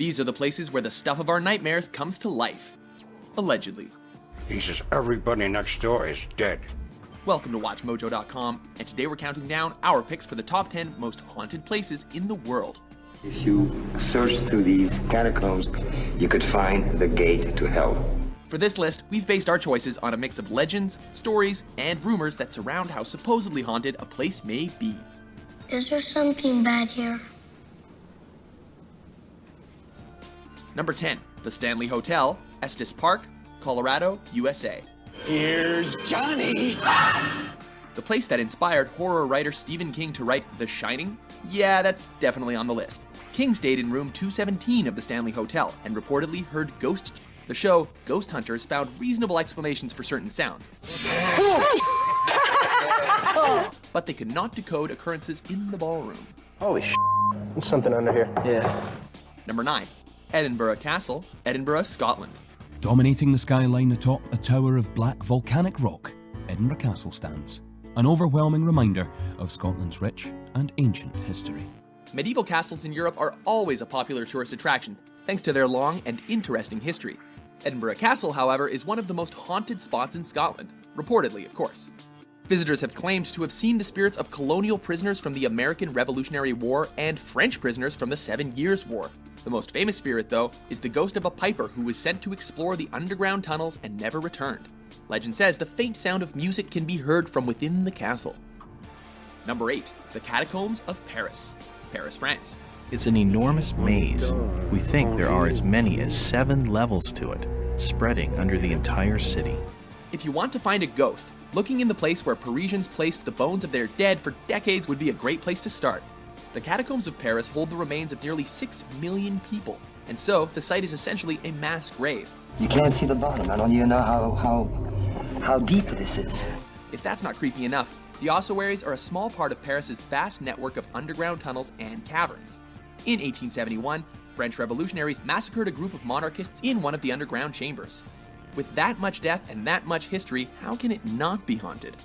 These are the places where the stuff of our nightmares comes to life. Allegedly. He says everybody next door is dead. Welcome to WatchMojo.com, and today we're counting down our picks for the top 10 most haunted places in the world. If you search through these catacombs, you could find the gate to hell. For this list, we've based our choices on a mix of legends, stories, and rumors that surround how supposedly haunted a place may be. Is there something bad here? Number 10, the Stanley Hotel, Estes Park, Colorado, USA. Here's Johnny! The place that inspired horror writer Stephen King to write The Shining? Yeah, that's definitely on the list. King stayed in room 217 of the Stanley Hotel and reportedly heard ghosts. The show, Ghost Hunters, found reasonable explanations for certain sounds. But they could not decode occurrences in the ballroom. Holy sh**. There's something under here. Yeah. Number 9, Edinburgh Castle, Edinburgh, Scotland. Dominating the skyline atop a tower of black volcanic rock, Edinburgh Castle stands, an overwhelming reminder of Scotland's rich and ancient history. Medieval castles in Europe are always a popular tourist attraction, thanks to their long and interesting history. Edinburgh Castle, however, is one of the most haunted spots in Scotland, reportedly, of course. Visitors have claimed to have seen the spirits of colonial prisoners from the American Revolutionary War and French prisoners from the 7 Years' War. The most famous spirit, though, is the ghost of a piper who was sent to explore the underground tunnels and never returned. Legend says the faint sound of music can be heard from within the castle. Number 8, the Catacombs of Paris, Paris, France. It's an enormous maze. We think there are as many as 7 levels to it, spreading under the entire city. If you want to find a ghost, looking in the place where Parisians placed the bones of their dead for decades would be a great place to start. The Catacombs of Paris hold the remains of nearly 6 million people, and so the site is essentially a mass grave. You can't see the bottom. I don't even know how deep this is. If that's not creepy enough, the ossuaries are a small part of Paris's vast network of underground tunnels and caverns. In 1871, French revolutionaries massacred a group of monarchists in one of the underground chambers. With that much death and that much history, how can it not be haunted?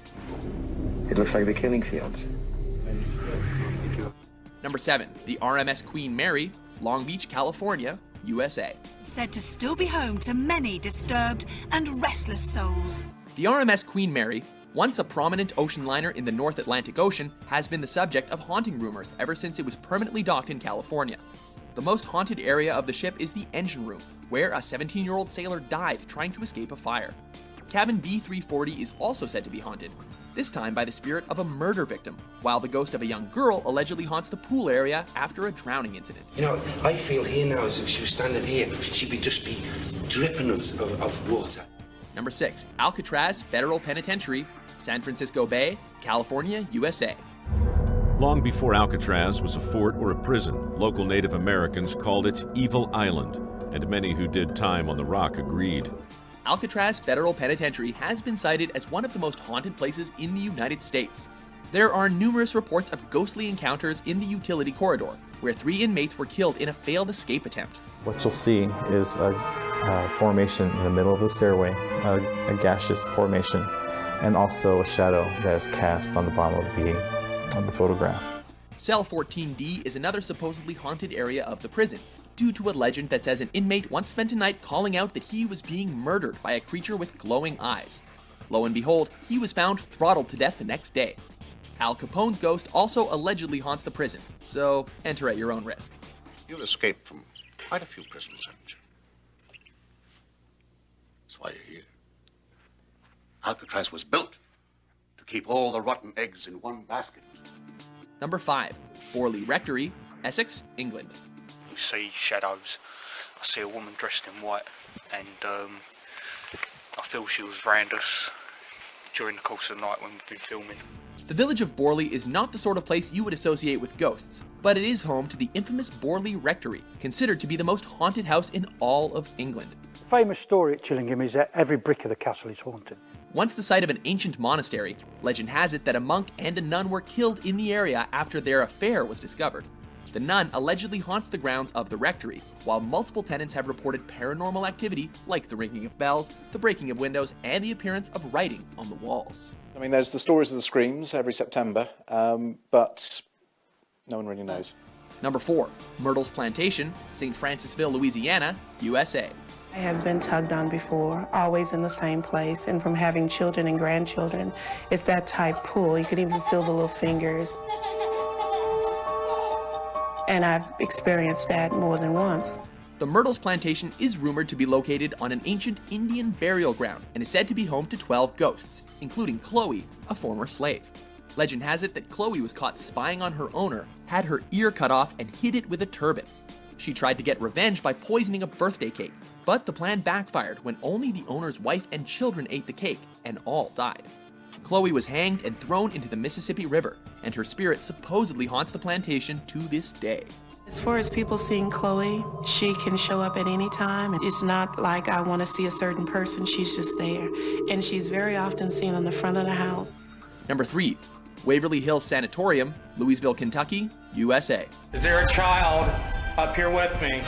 It looks like the killing fields. Number 7, the RMS Queen Mary, Long Beach, California, USA. Said to still be home to many disturbed and restless souls. The RMS Queen Mary, once a prominent ocean liner in the North Atlantic Ocean, has been the subject of haunting rumors ever since it was permanently docked in California. The most haunted area of the ship is the engine room, where a 17-year-old sailor died trying to escape a fire. Cabin B340 is also said to be haunted, this time by the spirit of a murder victim, while the ghost of a young girl allegedly haunts the pool area after a drowning incident. You know, I feel here now as if she was standing here, she'd just be dripping of water. Number 6, Alcatraz Federal Penitentiary, San Francisco Bay, California, USA. Long before Alcatraz was a fort or a prison, local Native Americans called it Evil Island, and many who did time on the rock agreed. Alcatraz Federal Penitentiary has been cited as one of the most haunted places in the United States. There are numerous reports of ghostly encounters in the utility corridor, where 3 inmates were killed in a failed escape attempt. What you'll see is a formation in the middle of the stairway, a gaseous formation, and also a shadow that is cast on the bottom of the photograph. Cell 14D is another supposedly haunted area of the prison, due to a legend that says an inmate once spent a night calling out that he was being murdered by a creature with glowing eyes. Lo and behold, he was found throttled to death the next day. Al Capone's ghost also allegedly haunts the prison, so enter at your own risk. You've escaped from quite a few prisons, haven't you? That's why you're here. Alcatraz was built to keep all the rotten eggs in one basket. Number 5, Borley Rectory, Essex, England. We see shadows. I see a woman dressed in white, and I feel she was around us during the course of the night when we've been filming. The village of Borley is not the sort of place you would associate with ghosts, but it is home to the infamous Borley Rectory, considered to be the most haunted house in all of England. The famous story at Chillingham is that every brick of the castle is haunted. Once the site of an ancient monastery, legend has it that a monk and a nun were killed in the area after their affair was discovered. The nun allegedly haunts the grounds of the rectory, while multiple tenants have reported paranormal activity like the ringing of bells, the breaking of windows, and the appearance of writing on the walls. I mean, there's the stories of the screams every September, but no one really knows. Number 4. Myrtle's Plantation, St. Francisville, Louisiana, USA. I have been tugged on before, always in the same place, and from having children and grandchildren, it's that tight pull. You can even feel the little fingers. And I've experienced that more than once. The Myrtles Plantation is rumored to be located on an ancient Indian burial ground and is said to be home to 12 ghosts, including Chloe, a former slave. Legend has it that Chloe was caught spying on her owner, had her ear cut off, and hid it with a turban. She tried to get revenge by poisoning a birthday cake, but the plan backfired when only the owner's wife and children ate the cake, and all died. Chloe was hanged and thrown into the Mississippi River, and her spirit supposedly haunts the plantation to this day. As far as people seeing Chloe, she can show up at any time. It's not like I want to see a certain person, she's just there. And she's very often seen on the front of the house. Number 3. Waverly Hills Sanatorium, Louisville, Kentucky, USA. Is there a child up here with me?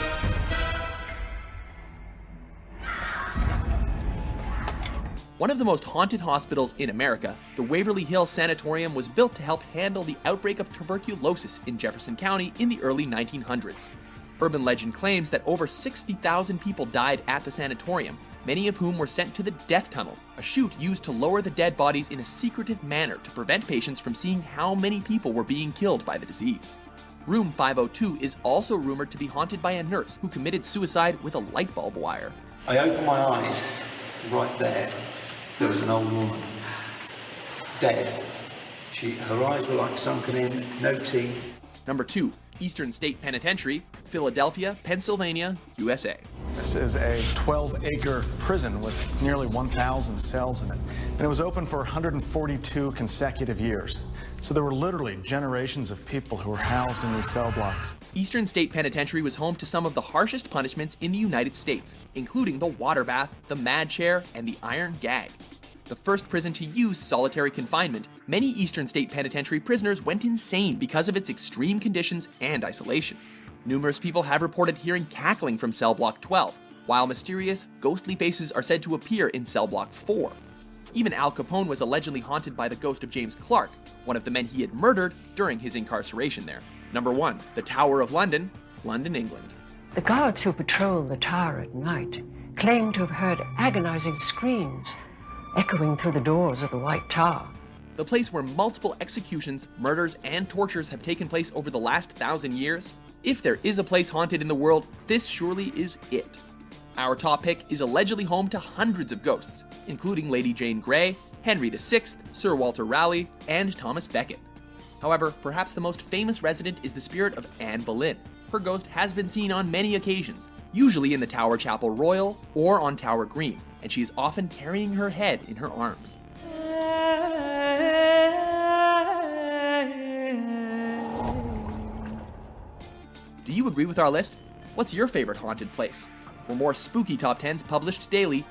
One of the most haunted hospitals in America, the Waverly Hills Sanatorium was built to help handle the outbreak of tuberculosis in Jefferson County in the early 1900s. Urban legend claims that over 60,000 people died at the sanatorium, many of whom were sent to the death tunnel, a chute used to lower the dead bodies in a secretive manner to prevent patients from seeing how many people were being killed by the disease. Room 502 is also rumored to be haunted by a nurse who committed suicide with a light bulb wire. I opened my eyes, right there. There was an old woman, dead. Her eyes were like sunken in, no teeth. Number 2. Eastern State Penitentiary, Philadelphia, Pennsylvania, USA. This is a 12-acre prison with nearly 1,000 cells in it, and it was open for 142 consecutive years. So there were literally generations of people who were housed in these cell blocks. Eastern State Penitentiary was home to some of the harshest punishments in the United States, including the water bath, the mad chair, and the iron gag. The first prison to use solitary confinement, many Eastern State Penitentiary prisoners went insane because of its extreme conditions and isolation. Numerous people have reported hearing cackling from cell block 12, while mysterious, ghostly faces are said to appear in cell block 4. Even Al Capone was allegedly haunted by the ghost of James Clark, one of the men he had murdered during his incarceration there. Number 1. The Tower of London, London, England. The guards who patrol the tower at night claim to have heard agonizing screams echoing through the doors of the White Tower. The place where multiple executions, murders, and tortures have taken place over the last 1,000 years. If there is a place haunted in the world, this surely is it. Our top pick is allegedly home to hundreds of ghosts, including Lady Jane Grey, Henry VI, Sir Walter Raleigh, and Thomas Becket. However, perhaps the most famous resident is the spirit of Anne Boleyn. Her ghost has been seen on many occasions, usually in the Tower Chapel Royal or on Tower Green, and she is often carrying her head in her arms. Do you agree with our list? What's your favorite haunted place? For more spooky top 10s published daily,